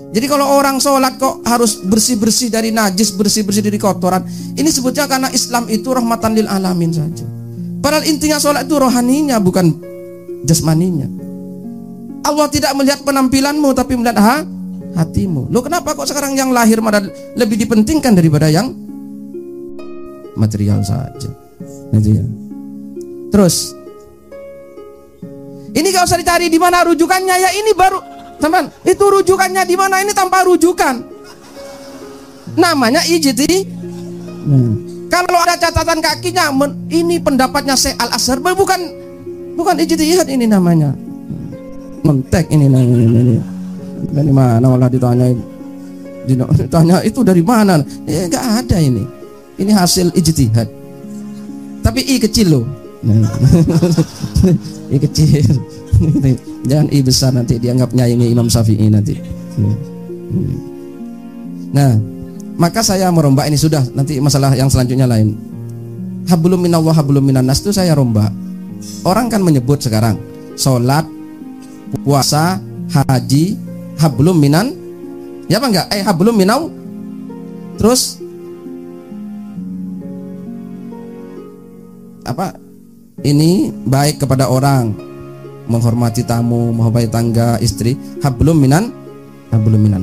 Jadi kalau orang sholat kok harus bersih-bersih dari najis, bersih-bersih dari kotoran, ini sebutnya karena Islam itu rahmatan lil alamin saja. Padahal intinya sholat itu rohaninya, bukan jasmaninya. Allah tidak melihat penampilanmu, tapi melihat hatimu. Loh, kenapa kok sekarang yang lahir malah lebih dipentingkan daripada yang material saja? Itu ya. Terus, ini gak usah dicari di mana rujukannya ya, ini baru teman, itu rujukannya di mana, ini tanpa rujukan. Namanya ijtihad. Kalau ada catatan kakinya, ini pendapatnya Syekh Al-Azhar, bukan ijtihad ini namanya. Mentek ini namanya. Dari mana malah ditanya itu dari mana? Ya enggak ada ini. Ini hasil ijtihad. Tapi i kecil loh. I kecil. Jangan i besar, nanti dianggap nyaingi Imam Syafi'i nanti. Nah, maka saya merombak ini sudah, nanti masalah yang selanjutnya lain. Hablum minallah hablum minan nas itu saya rombak. Orang kan menyebut sekarang sholat, puasa, haji, hablum minan, ya apa enggak? Hablum minau. Terus apa? Ini baik kepada orang, menghormati tamu, menghormati tangga, istri, hablum minan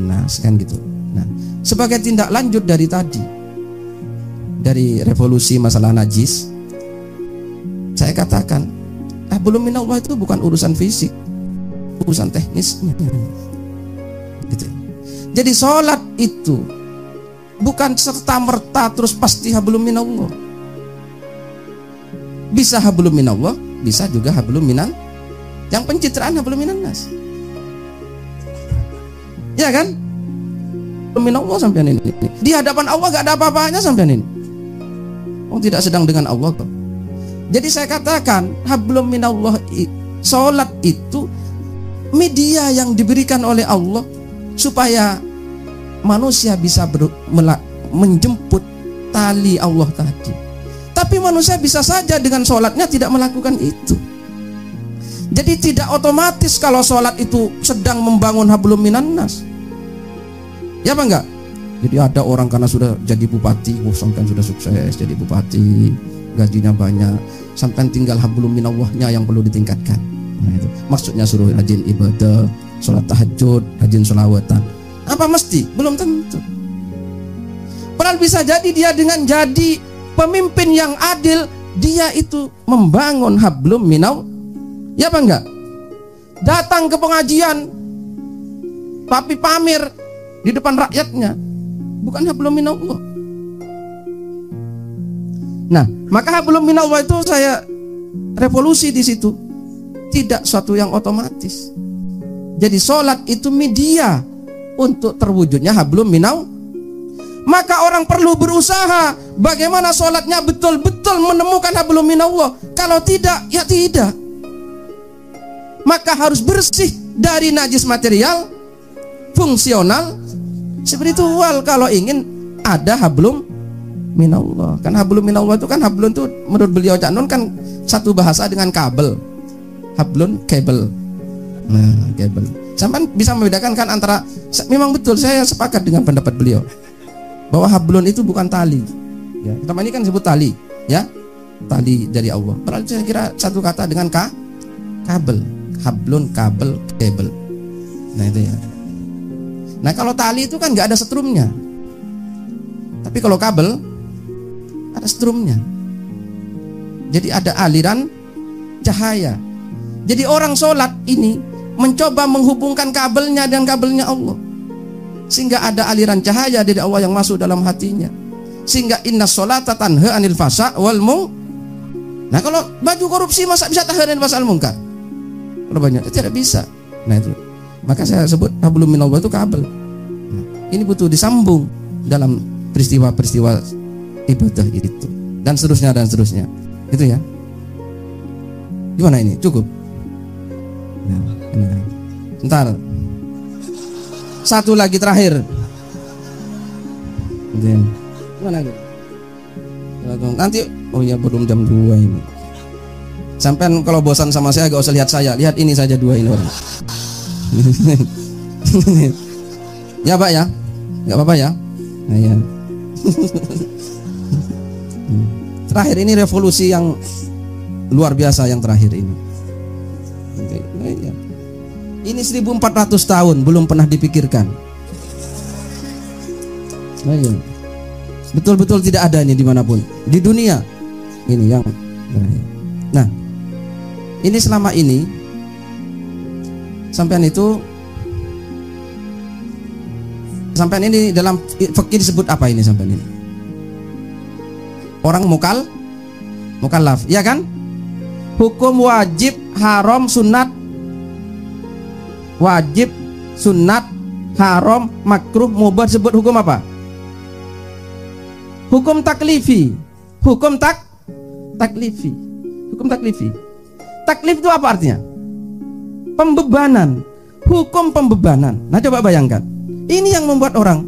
nas, kan gitu. Nah, sebagai tindak lanjut dari tadi, dari revolusi masalah najis, saya katakan hablum minallah itu bukan urusan fisik, urusan teknisnya. Gitu. Jadi sholat itu bukan serta merta terus pasti hablum minallah. Bisa hablum minallah, bisa juga hablum minan, yang pencitraan hablum minan nas. Ya kan? Hablum minallah sampean ini. Di hadapan Allah gak ada apa-apanya sampean ini. Oh, tidak sedang dengan Allah kok. Jadi saya katakan hablum minallah, sholat itu media yang diberikan oleh Allah supaya manusia bisa menjemput tali Allah tadi. Tapi manusia bisa saja dengan sholatnya tidak melakukan itu. Jadi tidak otomatis kalau sholat itu sedang membangun hablum minan nas. Ya apa enggak? Jadi ada orang karena sudah jadi bupati, sampai sudah sukses jadi bupati, gajinya banyak, sampai tinggal hablum minallahnya yang perlu ditingkatkan. Nah, itu maksudnya suruh rajin ibadah, sholat tahajud, rajin sholawatan. Apa mesti? Belum tentu. Padahal bisa jadi dia dengan jadi pemimpin yang adil, dia itu membangun hablum minallah. Ya apa enggak? Datang ke pengajian tapi pamer di depan rakyatnya, bukan hablum minallah. Nah, maka hablum minallah itu saya revolusi di situ. Tidak suatu yang otomatis. Jadi sholat itu media untuk terwujudnya hablum minallah. Maka orang perlu berusaha bagaimana sholatnya betul-betul menemukan hablum minallah. Kalau tidak, ya tidak. Maka harus bersih dari najis material, fungsional, spiritual kalau ingin ada hablum minallah. Kan hablum minallah itu kan, hablum itu menurut beliau Cak Nun kan satu bahasa dengan kabel. Hablun kabel. Nah, kabel. Sampai bisa membedakan kan antara, memang betul saya sepakat dengan pendapat beliau bahwa hablun itu bukan tali. Ya, kita ini kan sebut tali, ya, tali dari Allah. Padahal saya kira satu kata dengan kabel, hablun, kabel, kabel. Nah itu ya. Nah kalau tali itu kan nggak ada setrumnya, tapi kalau kabel ada setrumnya. Jadi ada aliran cahaya. Jadi orang sholat ini mencoba menghubungkan kabelnya dengan kabelnya Allah, sehingga ada aliran cahaya dari Allah yang masuk dalam hatinya, sehingga inna sholata tanha anil fasa wal munkar. Nah kalau baju korupsi masa bisa tahan anil fasa wal munkar? Kalau banyak tidak bisa. Nah itu, maka saya sebut hablum minallah itu kabel. Nah, ini butuh disambung dalam peristiwa-peristiwa ibadah itu, dan seterusnya dan seterusnya. Itu ya. Gimana ini? Cukup? Nah, sebentar. Satu lagi terakhir. Gimana lagi? Nanti, oh ya belum jam 2 ini. Sampai kalau bosan sama saya gak usah lihat saya, lihat ini saja 2 ini orang. Ya Pak ya, nggak apa-apa ya. Nah, ya. Terakhir ini revolusi yang luar biasa yang terakhir ini. Oke, nah, ya. Ini 1400 tahun belum pernah dipikirkan. Nah, ya. Betul-betul tidak ada ini dimanapun di dunia. Ini yang terakhir. Nah, ini selama ini sampean ini dalam fikih disebut apa ini sampean ini? Orang mukallaf, ya kan? Hukum wajib, haram, sunat. Wajib, sunat, haram, makruh, mubah disebut hukum apa? Hukum taklifi. Hukum taklifi. Hukum taklifi. Taklif itu apa artinya? Pembebanan. Hukum pembebanan. Nah coba bayangkan. Ini yang membuat orang.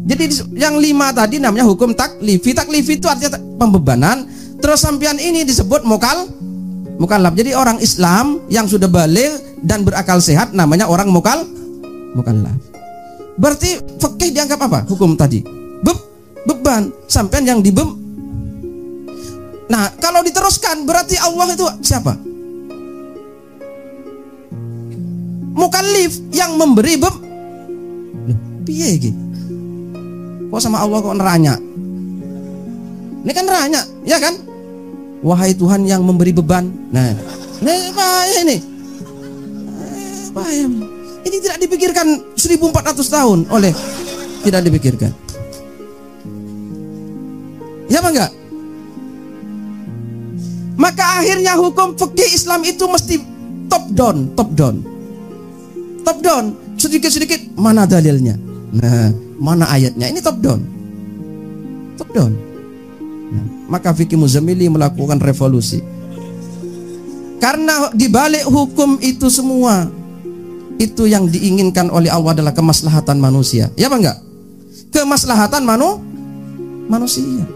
Jadi yang 5 tadi namanya hukum taklifi. Taklifi itu artinya pembebanan. Terus sampean ini disebut mukallaf. Jadi orang Islam yang sudah balik dan berakal sehat namanya orang mukallaf. Berarti fikih dianggap apa? Hukum tadi beban. Sampean yang Nah, kalau diteruskan berarti Allah itu siapa? Mukallif yang memberi piye iki? Kok sama Allah kok neranya? Ini kan neranya, ya kan? Wahai Tuhan yang memberi beban. Nah, bahaya ini. Bahaya. Ini tidak dipikirkan 1400 tahun oleh tidak dipikirkan. Ya apa enggak? Maka akhirnya hukum fikih Islam itu mesti top down. Sedikit-sedikit mana dalilnya? Nah, mana ayatnya? Ini top down. Nah, maka fikih Muzammili melakukan revolusi. Karena dibalik hukum itu semua, itu yang diinginkan oleh Allah adalah kemaslahatan manusia. Ya apa enggak? Kemaslahatan manusia.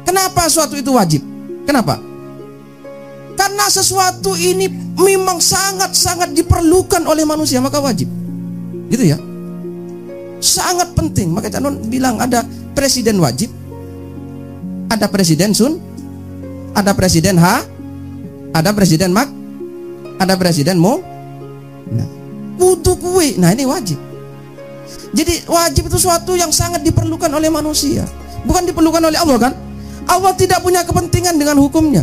Kenapa suatu itu wajib? Kenapa? Karena sesuatu ini memang sangat-sangat diperlukan oleh manusia, maka wajib. Gitu ya. Sangat penting. Maka Canon bilang ada presiden wajib, ada presiden sun, ada presiden ada presiden ada presiden mo. Nah, butuh kue. Nah, ini wajib. Jadi wajib itu sesuatu yang sangat diperlukan oleh manusia, bukan diperlukan oleh Allah kan? Allah tidak punya kepentingan dengan hukumnya.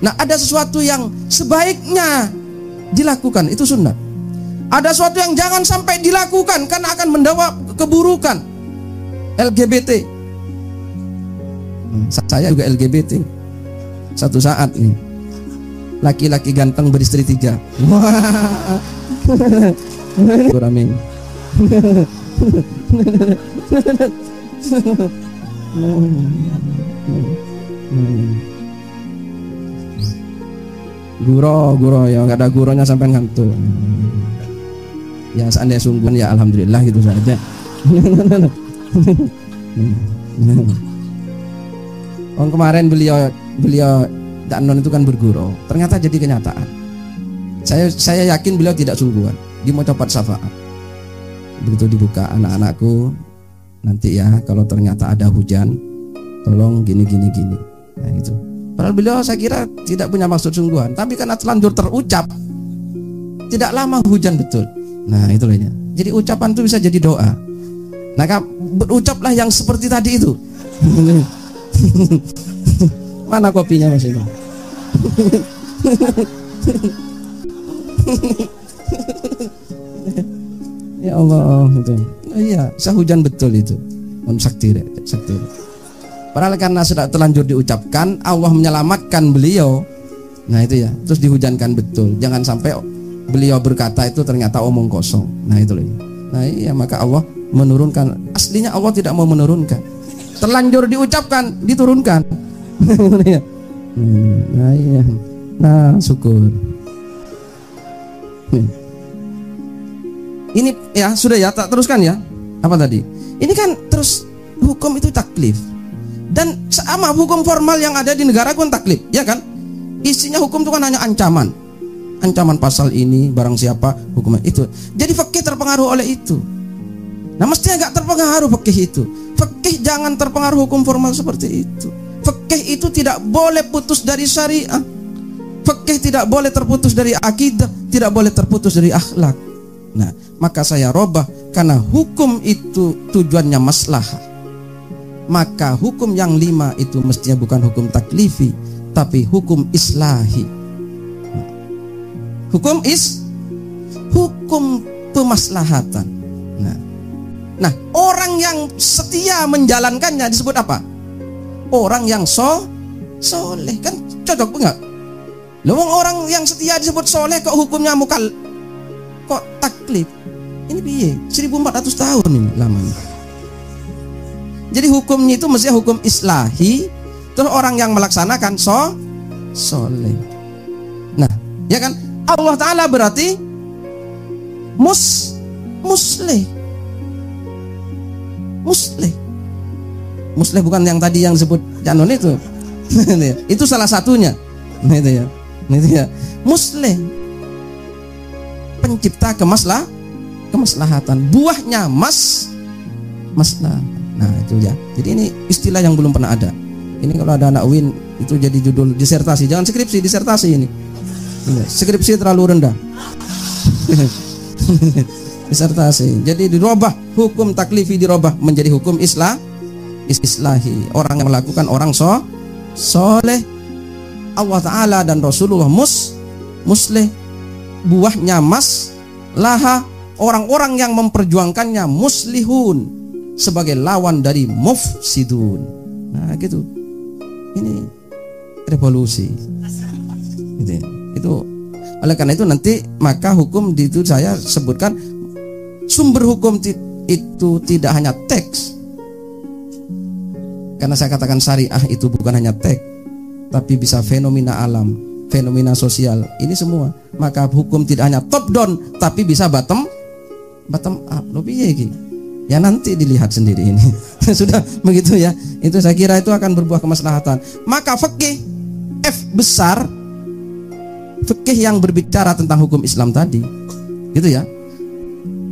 Nah, ada sesuatu yang sebaiknya dilakukan, itu sunnah. Ada sesuatu yang jangan sampai dilakukan karena akan membawa keburukan. LGBT. Saya juga LGBT. Satu saat nih, laki-laki ganteng beristri 3. Wah. Amin. Guro ya, nggak ada guronya sampai ngantuk. Ya seandainya sungguhan ya alhamdulillah gitu saja. Kemarin beliau Danon itu kan bergurau, ternyata jadi kenyataan. Saya yakin beliau tidak sungguhan, dia mau cepat syafaat. Begitu dibuka, anak-anakku nanti ya kalau ternyata ada hujan tolong gini. Nah itu. Padahal beliau saya kira tidak punya maksud sungguhan, tapi karena terlanjur terucap, tidak lama hujan betul. Nah itu lainnya. Jadi ucapan itu bisa jadi doa. Nah berucaplah yang seperti tadi itu. Mana kopinya Mas Eko? Ya Allah itu. Oh, iya, sehujan betul itu. Sakti. Padahal karena sudah terlanjur diucapkan, Allah menyelamatkan beliau. Nah itu ya, terus dihujankan betul. Jangan sampai beliau berkata itu ternyata omong kosong. Nah itu loh. Nah iya, maka Allah menurunkan. Aslinya Allah tidak mau menurunkan. Terlanjur diucapkan, diturunkan. Nah iya. Nah syukur. Ini ya sudah ya, tak teruskan ya. Apa tadi? Ini kan terus hukum itu taklif. Dan sama hukum formal yang ada di negara pun taklif, ya kan? Isinya hukum itu kan hanya ancaman pasal ini, barang siapa hukuman itu. Jadi fikih terpengaruh oleh itu. Nah, mestinya nggak terpengaruh fikih itu. Fikih jangan terpengaruh hukum formal seperti itu. Fikih itu tidak boleh putus dari syariah. Fikih tidak boleh terputus dari akidah, tidak boleh terputus dari akhlak. Nah, maka saya robah karena hukum itu tujuannya maslahah. Maka hukum yang 5 itu mestinya bukan hukum taklifi, tapi hukum islahi. Hukum pemaslahatan. Nah, orang yang setia menjalankannya disebut apa? Orang yang soleh. Kan cocok enggak? Loh, orang yang setia disebut soleh kok hukumnya kok taklif? Ini piye? 1400 tahun ini lamanya. Jadi hukumnya itu mestinya hukum islahi, terus orang yang melaksanakan soleh. Nah, ya kan? Allah Ta'ala berarti muslih. Muslih bukan yang tadi yang disebut Janon itu. Itu salah satunya. Itu ya. Muslih. Pencipta kemaslahatan. Buahnya maslahah. Nah, itu ya. Jadi ini istilah yang belum pernah ada. Ini kalau ada anak UIN itu jadi judul disertasi. Jangan skripsi, disertasi ini. Skripsi terlalu rendah. Disertasi. Jadi dirubah, hukum taklifi dirubah menjadi hukum islahi. Orang yang melakukan orang soleh. Allah Ta'ala dan Rasulullah muslih. Buahnya maslahah. Orang-orang yang memperjuangkannya muslihun, sebagai lawan dari mufsidun. Nah, gitu. Ini revolusi. Itu oleh karena itu nanti maka hukum itu saya sebutkan sumber hukum itu tidak hanya teks. Karena saya katakan syariah itu bukan hanya teks, tapi bisa fenomena alam, fenomena sosial, ini semua. Maka hukum tidak hanya top down, tapi bisa bottom up. Lebih ya, ya nanti dilihat sendiri ini. Sudah begitu ya. Itu saya kira itu akan berbuah kemaslahatan. Maka fikih F besar, fikih yang berbicara tentang hukum Islam tadi, gitu ya.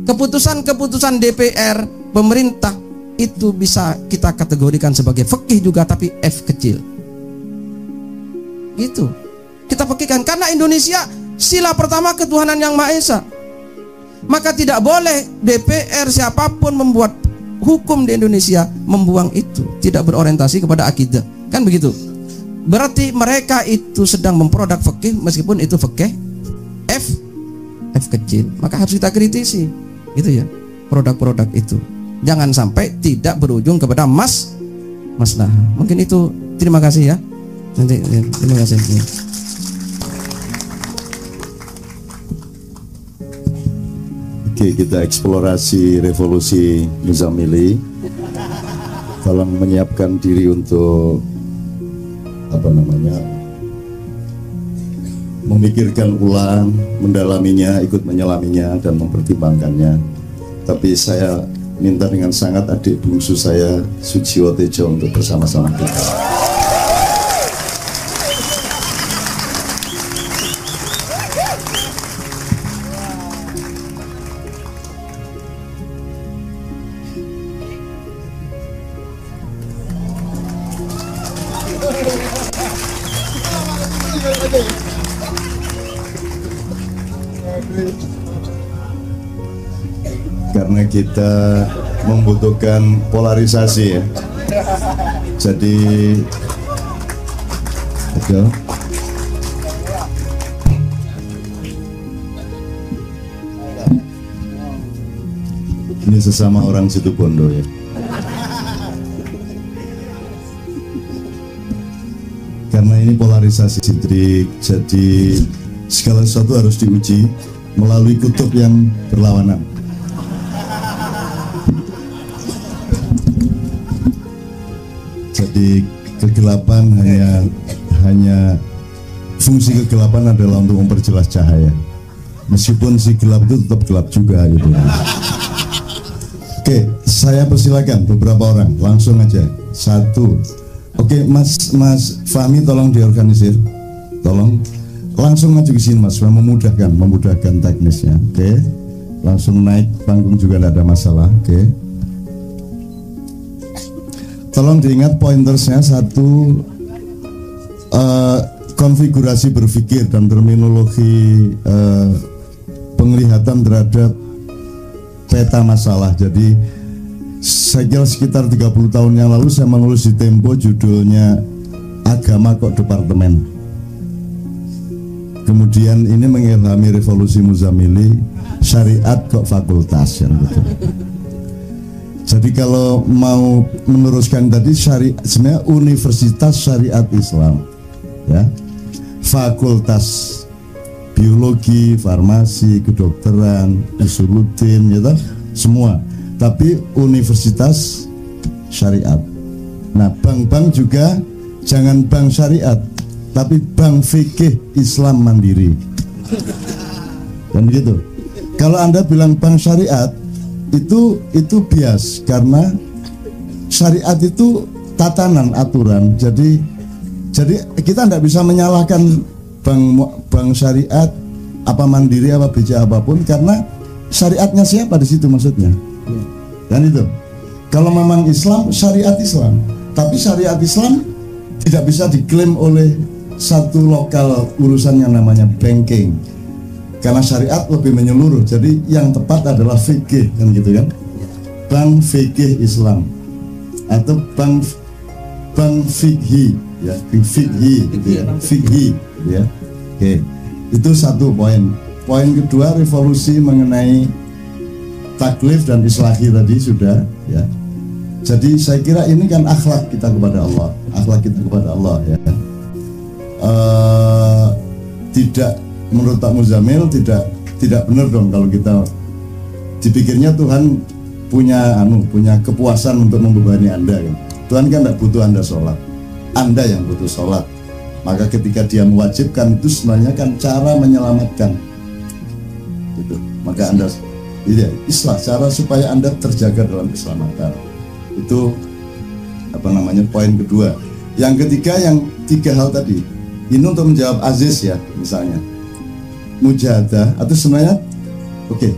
Keputusan-keputusan DPR, pemerintah itu bisa kita kategorikan sebagai fikih juga, tapi F kecil. Gitu. Kita fikihkan karena Indonesia sila pertama ketuhanan yang Maha Esa. Maka tidak boleh DPR siapapun membuat hukum di Indonesia membuang itu, tidak berorientasi kepada akidah. Kan begitu. Berarti mereka itu sedang memproduk fikih meskipun itu fikih F kecil. Maka harus kita kritisi. Gitu ya, produk-produk itu jangan sampai tidak berujung kepada maslahah. Mungkin itu. Terima kasih ya. Terima kasih. Oke, kita eksplorasi revolusi Muzamili. Tolong menyiapkan diri untuk memikirkan ulang, mendalaminya, ikut menyelaminya dan mempertimbangkannya. Tapi saya minta dengan sangat adik bungsu saya Sujiwo Tejo untuk bersama-sama kita. Karena kita membutuhkan polarisasi ya. Jadi betul. Ini sesama orang Situbondo ya. Karena ini polarisasi sidrik, jadi segala sesuatu harus diuji melalui kutub yang berlawanan. Jadi kegelapan hanya fungsi kegelapan adalah untuk memperjelas cahaya. Meskipun si gelap itu tetap gelap juga gitu. Oke, saya persilakan beberapa orang langsung aja. Satu. Oke, Mas Fahmi tolong diorganisir. Tolong langsung maju ke sini Mas, memudahkan teknisnya. Oke. langsung naik panggung juga tidak ada masalah. Oke. Tolong diingat pointersnya. Satu, konfigurasi berpikir dan terminologi penglihatan terhadap peta masalah. Jadi saya kira sekitar 30 tahun yang lalu saya menulis di Tempo judulnya Agama Kok Departemen. Kemudian ini mengilhami Revolusi Muzamili, Syariat Kok Fakultas, yang gitu. Jadi kalau mau meneruskan tadi, syariat sebenarnya Universitas Syariat Islam, ya, fakultas biologi, farmasi, kedokteran, usuluddin, gitu, semua. Tapi Universitas Syariat. Nah, bank-bank juga jangan bank syariat, tapi bank fikih Islam mandiri. Dan gitu. Kalau Anda bilang bank syariat, itu bias, karena syariat itu tatanan, aturan. Jadi kita tidak bisa menyalahkan bank syariat apa mandiri apa BCA apapun, karena syariatnya siapa di situ maksudnya. Dan itu kalau memang Islam, syariat Islam, tapi syariat Islam tidak bisa diklaim oleh satu lokal urusan yang namanya banking, karena syariat lebih menyeluruh. Jadi yang tepat adalah fikih, kan gitu kan, bank fikih Islam atau bank fikhi, ya, fikhi gitu ya, fikhi gitu ya. Oke, itu satu poin. Poin kedua, revolusi mengenai taklif dan islahi tadi sudah, ya. Jadi saya kira ini kan akhlak kita kepada Allah, akhlak kita kepada Allah, ya. Tidak, menurut Pak Muzamil tidak benar dong kalau kita dipikirnya Tuhan punya kepuasan untuk membebani Anda, kan. Tuhan kan tidak butuh Anda sholat, Anda yang butuh sholat. Maka ketika Dia mewajibkan, itu sebenarnya kan cara menyelamatkan, gitu. Maka Anda islah cara supaya Anda terjaga dalam keselamatan. Itu poin kedua. Yang ketiga, yang tiga hal tadi ini untuk menjawab Aziz, ya, misalnya mujahadah atau sebenarnya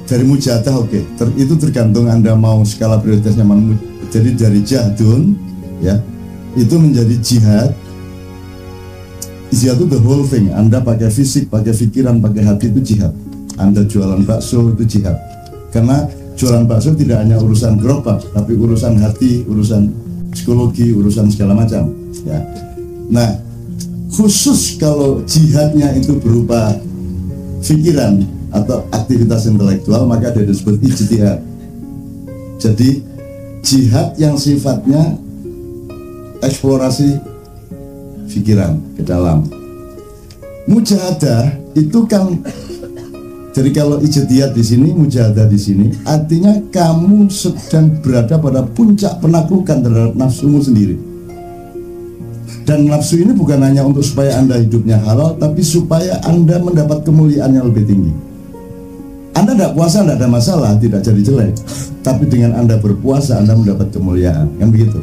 dari mujahadah itu tergantung Anda mau skala prioritasnya mana. Jadi dari jahdun, ya, itu menjadi jihad. Jihad itu the whole thing. Anda pakai fisik, pakai pikiran, pakai hati, itu jihad. Anda jualan bakso, itu jihad. Karena jualan bakso tidak hanya urusan gerobak, tapi urusan hati, urusan psikologi, urusan segala macam, ya. Nah, khusus kalau jihadnya itu berupa pikiran atau aktivitas intelektual, maka dia disebut ijtihad. Jadi jihad yang sifatnya eksplorasi pikiran ke dalam. Mujahadah itu kan, jadi kalau ijtihad di sini, mujahadah di sini, artinya kamu sedang berada pada puncak penaklukan terhadap nafsumu sendiri. Dan nafsu ini bukan hanya untuk supaya Anda hidupnya halal, tapi supaya Anda mendapat kemuliaan yang lebih tinggi. Anda tidak puasa, tidak ada masalah, tidak jadi jelek. Tapi dengan Anda berpuasa, Anda mendapat kemuliaan, kan begitu.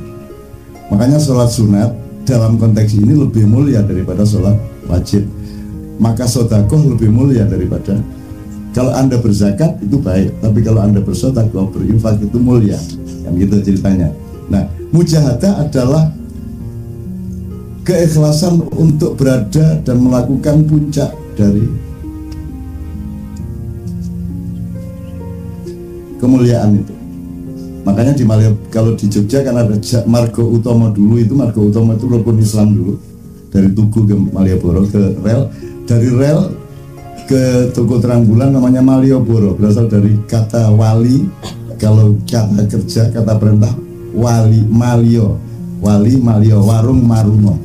Makanya sholat sunat dalam konteks ini lebih mulia daripada sholat wajib. Maka sedekah lebih mulia daripada, kalau Anda berzakat itu baik, tapi kalau Anda bersedekah, berinfak itu mulia, kan gitu ceritanya. Nah, mujahadah adalah keikhlasan untuk berada dan melakukan puncak dari kemuliaan itu. Makanya di kalau di Jogja kan ada Margo Utomo dulu, itu Margo Utomo itu rukun Islam dulu, dari Tugu ke Malioboro ke rel, dari rel ke Toko Terang Bulan namanya Malioboro, berasal dari kata wali. Kalau kata kerja, kata perintah, wali, malio, warung maruno.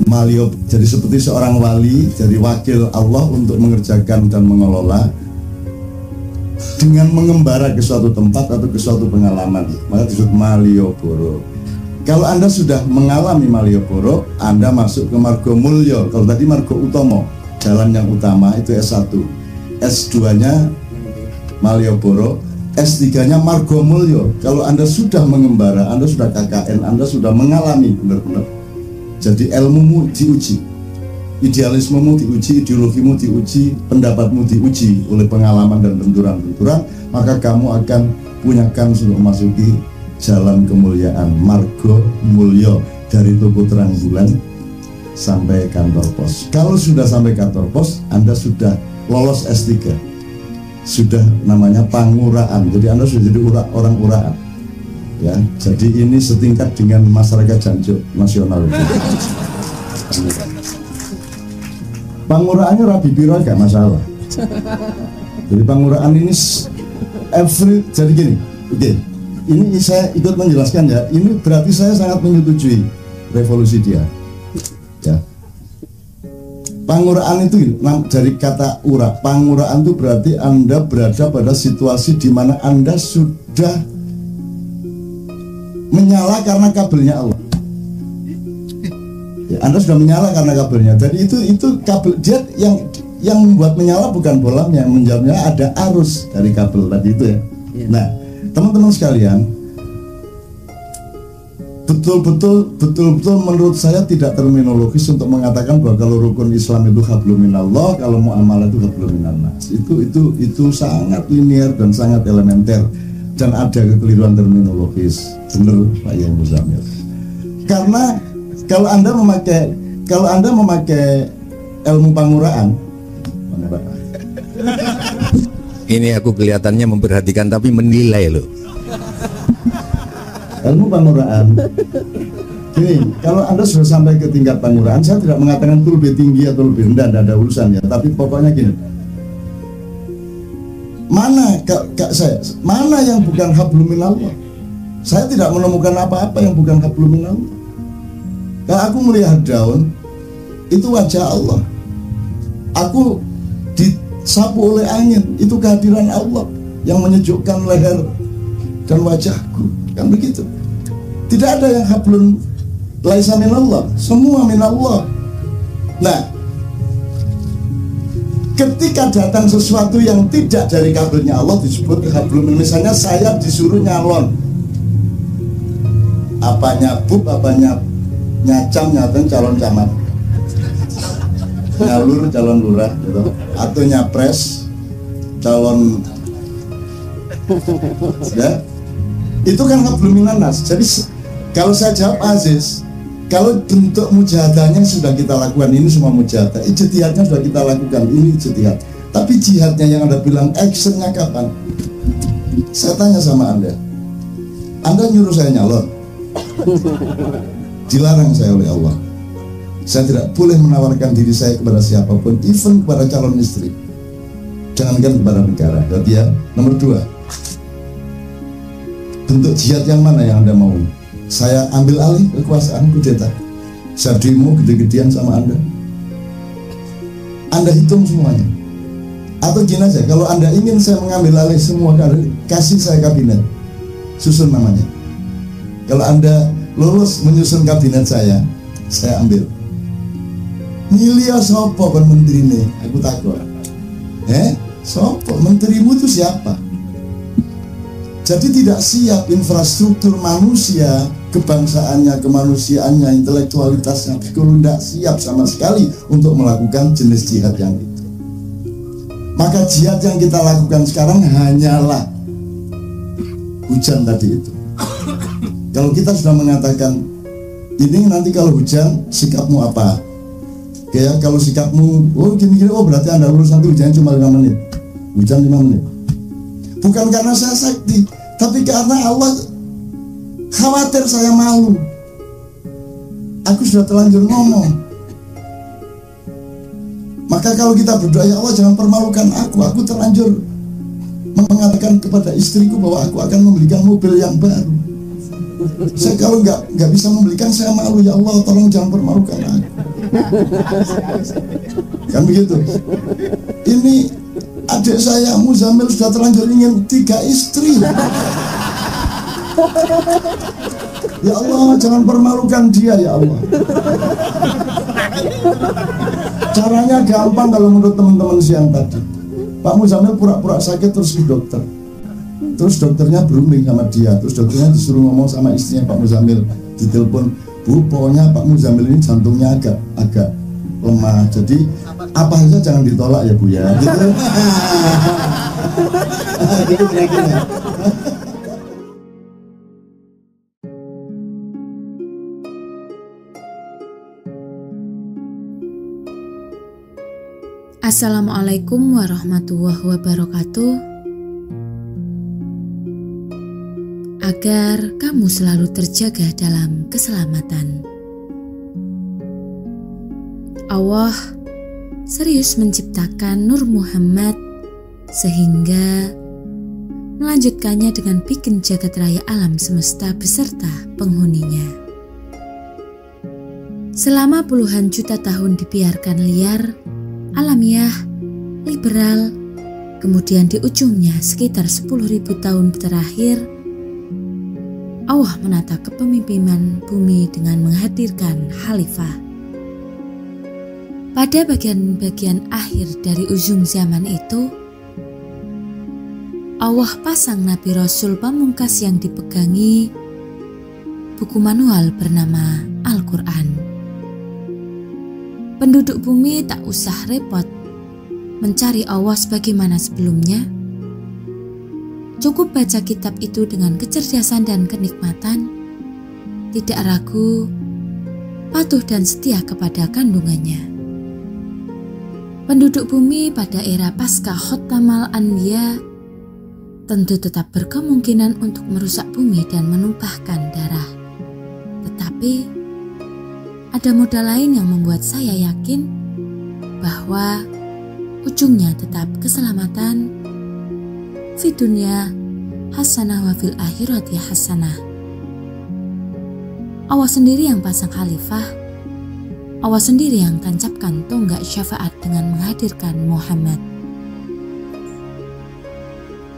Malio, jadi seperti seorang wali, jadi wakil Allah untuk mengerjakan dan mengelola dengan mengembara ke suatu tempat atau ke suatu pengalaman, maka disebut Malioboro. Kalau Anda sudah mengalami Malioboro, Anda masuk ke Margo Mulyo. Kalau tadi Margo Utomo, jalan yang utama itu S1, S2-nya Malioboro, S3-nya Margo Mulyo. Kalau Anda sudah mengembara, Anda sudah KKN, Anda sudah mengalami benar-benar, jadi ilmumu diuji. idealismemu diuji, ideologimu diuji, pendapatmu diuji oleh pengalaman dan benturan-benturan, maka kamu akan punya kans untuk memasuki jalan kemuliaan, margo mulya, dari toko terang bulan sampai kantor pos. Kalau sudah sampai kantor pos, Anda sudah lolos S3, sudah namanya panguraan, jadi Anda sudah jadi orang uraan ya. Jadi ini setingkat dengan masyarakat Janjuk nasional. Panguraannya rabi piro gak masalah. Jadi panguraan ini jadi gini, oke. Ini saya ikut menjelaskan ya. Ini berarti saya sangat menyetujui revolusi dia. Ya. Panguraan itu dari kata ura. Panguraan itu berarti Anda berada pada situasi di mana Anda sudah menyala karena kabelnya Allah. Ya, Anda sudah menyala karena kabelnya. Jadi itu kabel dia yang membuat menyala bukan bolamnya, menjawabnya ada arus dari kabel tadi itu ya. Nah, teman-teman sekalian, betul-betul menurut saya tidak terminologis untuk mengatakan bahwa kalau rukun Islam itu hablum minallah, kalau muamalah itu hablum minannas. Itu sangat linear dan sangat elementer dan ada kekeliruan terminologis. Benar Pak Yai Muzamil. Karena kalau Anda memakai ilmu panguraan, ini aku kelihatannya memperhatikan tapi menilai loh. Ilmu panguraan. Gini, kalau Anda sudah sampai ke tingkat panguraan, saya tidak mengatakan itu lebih tinggi atau lebih rendah, tidak ada urusan ya. Tapi pokoknya gini, mana yang bukan hablum minallah? Saya tidak menemukan apa-apa yang bukan hablum minallah. Kalau aku melihat daun, itu wajah Allah. Aku disapu oleh angin, itu kehadiran Allah yang menyejukkan leher dan wajahku. Kan begitu. Tidak ada yang hablun laisa minallah, semua minallah. Nah, ketika datang sesuatu yang tidak dari kabelnya Allah disebut hablum. Misalnya saya disuruh nyalon, apa nyabuk, apa nyacam nyatan calon camat, nyalur calon lurah gitu. Atau nyapres calon ya, itu kan hablum minannas. Jadi kalau saya jawab Aziz, kalau bentuk mujahadahnya sudah kita lakukan, ini semua mujahadah, ijtihadnya sudah kita lakukan, ini ijtihad. Tapi jihadnya yang Anda bilang actionnya kapan? Saya tanya sama Anda nyuruh saya nyalon, dilarang saya oleh Allah. Saya tidak boleh menawarkan diri saya kepada siapapun, even kepada calon istri, jangankan kepada negara. Jadi ya, nomor 2, bentuk jihad yang mana yang Anda mau? Saya ambil alih kekuasaan, kudeta, saya demo gede-gedean sama Anda hitung semuanya. Atau gini aja, kalau Anda ingin saya mengambil alih semua, kasih saya kabinet, susun namanya. Kalau Anda lulus menyusun kabinet saya ambil. Milih sopo kan menteri nih, aku takut. Sopo menterimu itu siapa? Jadi tidak siap infrastruktur manusia, kebangsaannya, kemanusiaannya, intelektualitasnya, kalau tidak siap sama sekali untuk melakukan jenis jihad yang itu. Maka jihad yang kita lakukan sekarang hanyalah hujan tadi itu. Kalau kita sudah mengatakan ini nanti kalau hujan sikapmu apa? Kayak kalau sikapmu gini-gini, berarti Anda lulus nanti hujannya cuma 5 menit. Hujan 5 menit. Bukan karena saya sakti, tapi karena Allah khawatir saya malu. Aku sudah terlanjur ngomong. Maka kalau kita berdoa, ya Allah jangan permalukan aku terlanjur mengatakan kepada istriku bahwa aku akan membelikan mobil yang baru. Saya kalau nggak bisa membelikan, saya malu. Ya Allah tolong jangan permalukan aku. Kan begitu. Ini adik saya Muzamil sudah terlanjur ingin 3 istri. Ya Allah jangan permalukan dia ya Allah. Caranya gampang kalau menurut teman-teman siang tadi. Pak Muzamil pura-pura sakit terus ke dokter. Terus dokternya berunding sama dia. Terus dokternya disuruh ngomong sama istrinya Pak Muzamil, ditelepon, Bu, pokoknya Pak Muzamil ini jantungnya agak lemah. Jadi apa saja jangan ditolak ya Bu ya. Gitu. Gitu kira-kira. Assalamualaikum warahmatullahi wabarakatuh. Agar kamu selalu terjaga dalam keselamatan. Allah serius menciptakan Nur Muhammad sehingga melanjutkannya dengan bikin jagat raya alam semesta beserta penghuninya. Selama puluhan juta tahun dibiarkan liar, alamiah, liberal, kemudian di ujungnya sekitar 10.000 tahun terakhir, Allah menata kepemimpinan bumi dengan menghadirkan khalifah. Pada bagian-bagian akhir dari ujung zaman itu, Allah pasang Nabi Rasul pamungkas yang dipegangi buku manual bernama Al-Quran. Penduduk bumi tak usah repot mencari Allah sebagaimana sebelumnya. Cukup baca kitab itu dengan kecerdasan dan kenikmatan, tidak ragu, patuh dan setia kepada kandungannya. Penduduk bumi pada era pasca Khotamal Anbiya tentu tetap berkemungkinan untuk merusak bumi dan menumpahkan darah. Tetapi ada modal lain yang membuat saya yakin bahwa ujungnya tetap keselamatan fi dunya hasanah wa fil akhirati hasanah. Allah sendiri yang pasang khalifah, Allah sendiri yang tancapkan tonggak syafaat dengan menghadirkan Muhammad.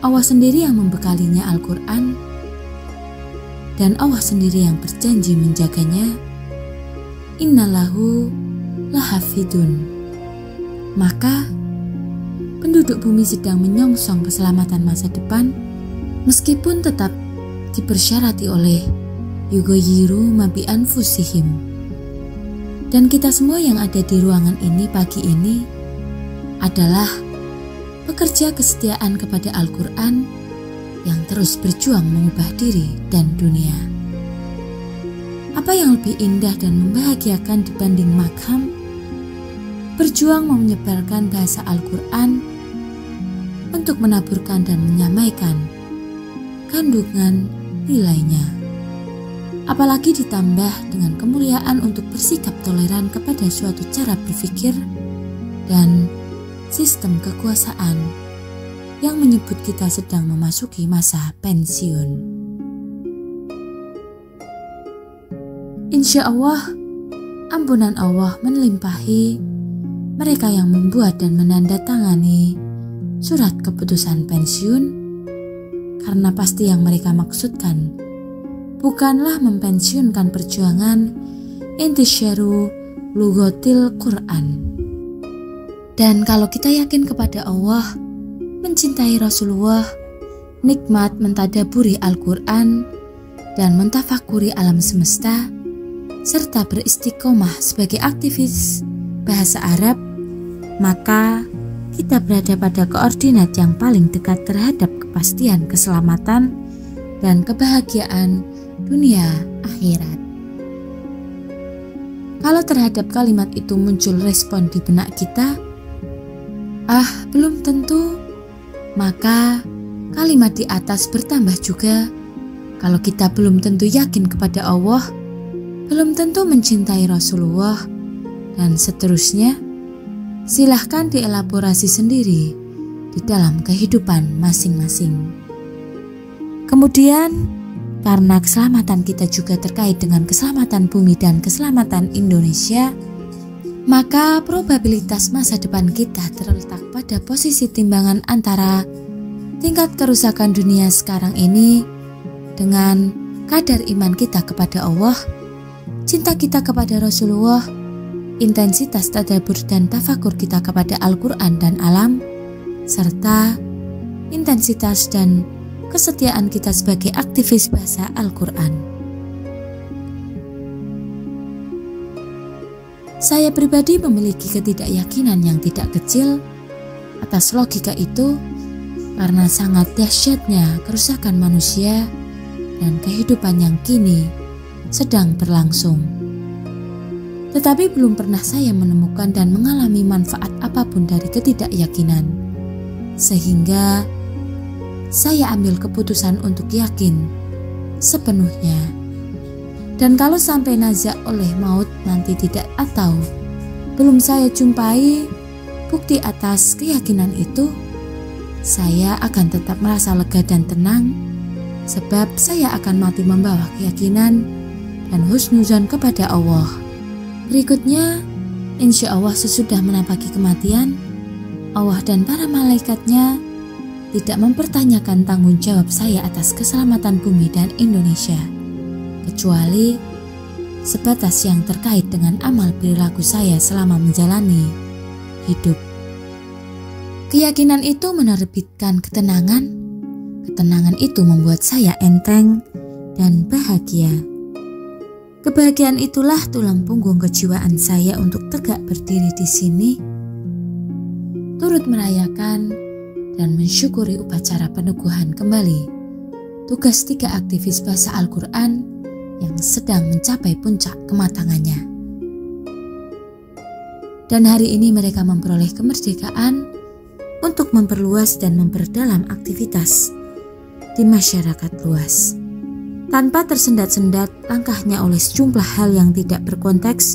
Allah sendiri yang membekalinya Al-Quran, dan Allah sendiri yang berjanji menjaganya. Innalahu lahafidun. Maka penduduk bumi sedang menyongsong keselamatan masa depan, meskipun tetap dipersyarati oleh yugoyiru mabi anfusihim. Dan kita semua yang ada di ruangan ini pagi ini adalah pekerja kesetiaan kepada Al-Quran yang terus berjuang mengubah diri dan dunia. Apa yang lebih indah dan membahagiakan dibanding magham? Berjuang menyebarkan bahasa Al-Quran untuk menaburkan dan menyamaikan kandungan nilainya. Apalagi ditambah dengan kemuliaan untuk bersikap toleran kepada suatu cara berpikir dan sistem kekuasaan yang menyebut kita sedang memasuki masa pensiun. Insya Allah, ampunan Allah melimpahi mereka yang membuat dan menandatangani surat keputusan pensiun, karena pasti yang mereka maksudkan bukanlah mempensiunkan perjuangan intisyaru lugotil Quran. Dan kalau kita yakin kepada Allah, mencintai Rasulullah, nikmat mentadaburi Al-Quran, dan mentafakuri alam semesta, serta beristiqomah sebagai aktivis bahasa Arab, maka kita berada pada koordinat yang paling dekat terhadap kepastian keselamatan dan kebahagiaan dunia akhirat. Kalau terhadap kalimat itu muncul respon di benak kita, belum tentu, maka kalimat di atas bertambah juga. Kalau kita belum tentu yakin kepada Allah, belum tentu mencintai Rasulullah, dan seterusnya, silahkan dielaborasi sendiri di dalam kehidupan masing-masing. Kemudian, karena keselamatan kita juga terkait dengan keselamatan bumi dan keselamatan Indonesia, maka probabilitas masa depan kita terletak pada posisi timbangan antara tingkat kerusakan dunia sekarang ini dengan kadar iman kita kepada Allah, cinta kita kepada Rasulullah, intensitas tadabbur dan tafakur kita kepada Al-Quran dan alam, serta intensitas dan kesetiaan kita sebagai aktivis bahasa Al-Quran. Saya pribadi memiliki ketidakyakinan yang tidak kecil atas logika itu karena sangat dahsyatnya kerusakan manusia dan kehidupan yang kini sedang berlangsung. Tetapi belum pernah saya menemukan dan mengalami manfaat apapun dari ketidakyakinan, sehingga saya ambil keputusan untuk yakin sepenuhnya. Dan kalau sampai nazak oleh maut nanti tidak atau belum saya jumpai bukti atas keyakinan itu, saya akan tetap merasa lega dan tenang, sebab saya akan mati membawa keyakinan dan husnuzon kepada Allah. Berikutnya, insya Allah sesudah menapaki kematian, Allah dan para malaikatnya tidak mempertanyakan tanggung jawab saya atas keselamatan bumi dan Indonesia, kecuali sebatas yang terkait dengan amal perilaku saya selama menjalani hidup. Keyakinan itu menerbitkan ketenangan. Ketenangan itu membuat saya enteng dan bahagia. Kebahagiaan itulah tulang punggung kejiwaan saya untuk tegak berdiri di sini, turut merayakan dan mensyukuri upacara peneguhan kembali tugas 3 aktivis bahasa Al-Quran yang sedang mencapai puncak kematangannya. Dan hari ini mereka memperoleh kemerdekaan untuk memperluas dan memperdalam aktivitas di masyarakat luas. Tanpa tersendat-sendat langkahnya oleh sejumlah hal yang tidak berkonteks,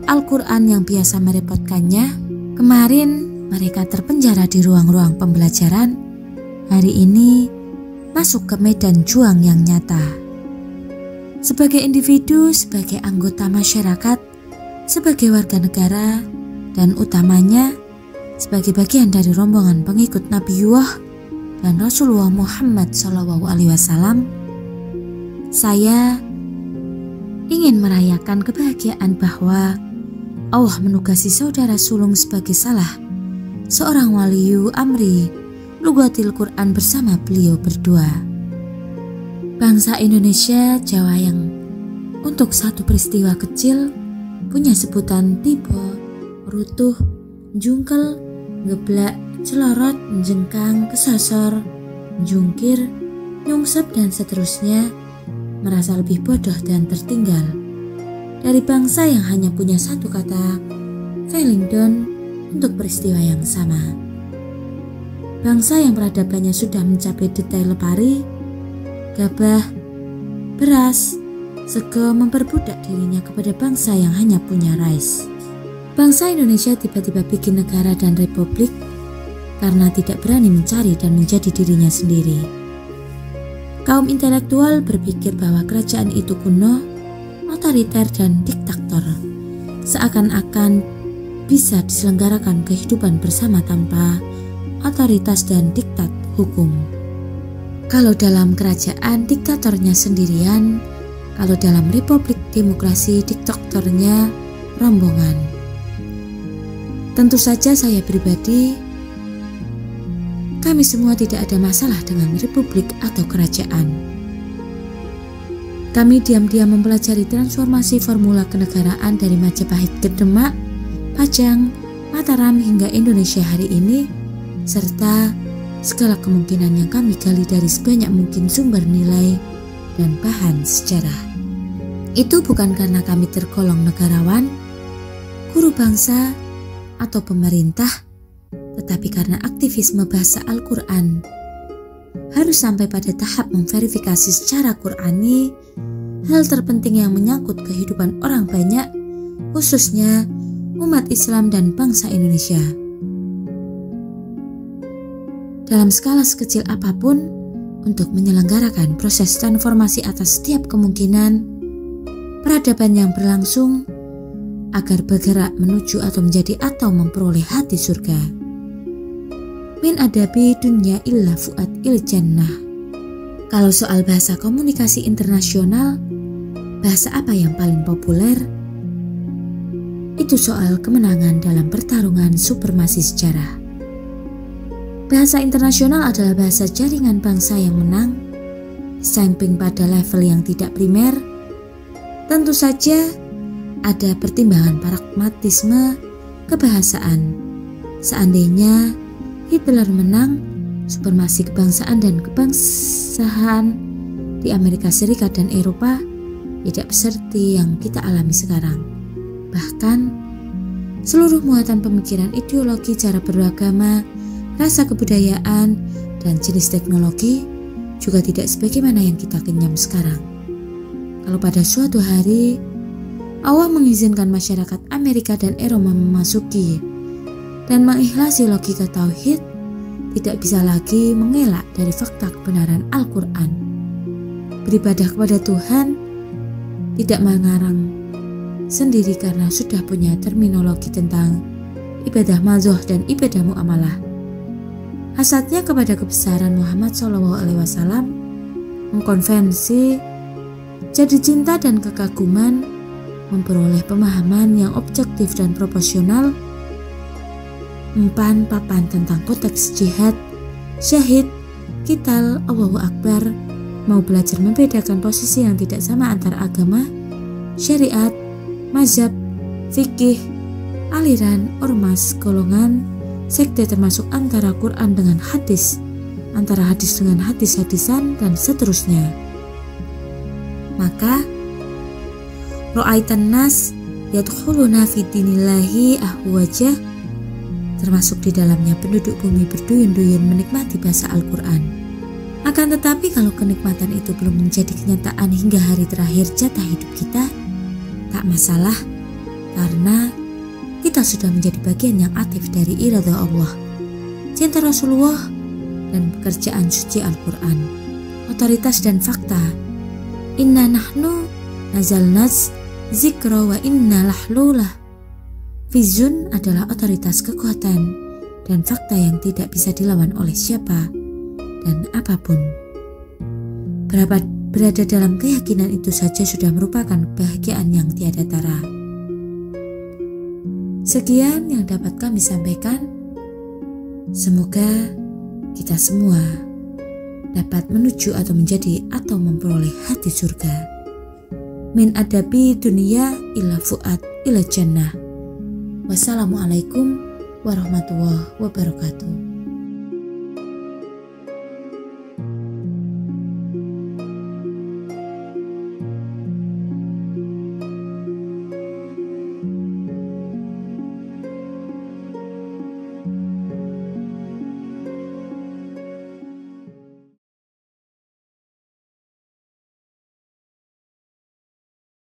Al-Quran yang biasa merepotkannya. Kemarin mereka terpenjara di ruang-ruang pembelajaran, hari ini masuk ke medan juang yang nyata. Sebagai individu, sebagai anggota masyarakat, sebagai warga negara, dan utamanya sebagai bagian dari rombongan pengikut Nabiyullah dan Rasulullah Muhammad SAW, saya ingin merayakan kebahagiaan bahwa Allah menugasi saudara sulung sebagai salah seorang waliyu amri lugatil Quran bersama beliau berdua. Bangsa Indonesia Jawa yang untuk satu peristiwa kecil punya sebutan tiba, rutuh, jungkel, ngeblak, celorot, menjengkang, kesasar, jungkir, nyungsep dan seterusnya, merasa lebih bodoh dan tertinggal dari bangsa yang hanya punya satu kata falling down untuk peristiwa yang sama. Bangsa yang peradabannya sudah mencapai detail lepari, gabah, beras, sego memperbudak dirinya kepada bangsa yang hanya punya rais. Bangsa Indonesia tiba-tiba bikin negara dan republik karena tidak berani mencari dan menjadi dirinya sendiri. Kaum intelektual berpikir bahwa kerajaan itu kuno, otoriter dan diktator, seakan-akan bisa diselenggarakan kehidupan bersama tanpa otoritas dan diktat hukum. Kalau dalam kerajaan diktatornya sendirian, kalau dalam republik demokrasi diktatornya rombongan. Tentu saja saya pribadi, kami semua tidak ada masalah dengan republik atau kerajaan. Kami diam-diam mempelajari transformasi formula kenegaraan dari Majapahit ke Demak, Pajang, Mataram hingga Indonesia hari ini, serta segala kemungkinan yang kami gali dari sebanyak mungkin sumber nilai dan bahan sejarah. Itu bukan karena kami tergolong negarawan, guru bangsa, atau pemerintah, tetapi karena aktivisme bahasa Al-Quran harus sampai pada tahap memverifikasi secara Qur'ani hal terpenting yang menyangkut kehidupan orang banyak, khususnya umat Islam dan bangsa Indonesia. Dalam skala sekecil apapun, untuk menyelenggarakan proses transformasi atas setiap kemungkinan peradaban yang berlangsung agar bergerak menuju atau menjadi atau memperoleh hati surga. Min adabi dunya illa fuad il jannah. Kalau soal bahasa komunikasi internasional, bahasa apa yang paling populer? Itu soal kemenangan dalam pertarungan supremasi sejarah. Bahasa internasional adalah bahasa jaringan bangsa yang menang, samping pada level yang tidak primer. Tentu saja ada pertimbangan pragmatisme kebahasaan. Seandainya Hitler menang, supremasi kebangsaan dan kebangsaan di Amerika Serikat dan Eropa tidak seperti yang kita alami sekarang. Bahkan seluruh muatan pemikiran, ideologi, cara beragama, rasa kebudayaan, dan jenis teknologi juga tidak sebagaimana yang kita kenyam sekarang. Kalau pada suatu hari Allah mengizinkan masyarakat Amerika dan Eropa memasuki dan mengikhlasi logika tauhid, tidak bisa lagi mengelak dari fakta kebenaran Al-Quran. Beribadah kepada Tuhan tidak mengarang sendiri karena sudah punya terminologi tentang ibadah madzoh dan ibadah muamalah. Hasadnya kepada kebesaran Muhammad SAW mengkonvensi jadi cinta dan kekaguman, memperoleh pemahaman yang objektif dan proporsional, empan papan tentang konteks jihad, syahid, qital, Allahu Akbar, mau belajar membedakan posisi yang tidak sama antara agama, syariat, mazhab, fikih, aliran, ormas, golongan, sekte termasuk antara Quran dengan hadis, antara hadis dengan hadis-hadisan, dan seterusnya. Maka Ra'aitan nas yadkhuluna fi dinillahi ahwaja, termasuk di dalamnya penduduk bumi berduyun-duyun menikmati bahasa Al-Quran. Akan tetapi kalau kenikmatan itu belum menjadi kenyataan hingga hari terakhir jatah hidup kita, tak masalah, karena kita sudah menjadi bagian yang aktif dari iradah Allah, cinta Rasulullah, dan pekerjaan suci Al-Quran. Otoritas dan fakta. Inna nahnu nazalnaz zikra wa inna lahlulah. Vizun adalah otoritas kekuatan dan fakta yang tidak bisa dilawan oleh siapa dan apapun. Berada dalam keyakinan itu saja sudah merupakan kebahagiaan yang tiada tara. Sekian yang dapat kami sampaikan. Semoga kita semua dapat menuju atau menjadi atau memperoleh hati surga. Min adabi dunia ila fuad ila jannah. Wassalamualaikum warahmatullahi wabarakatuh.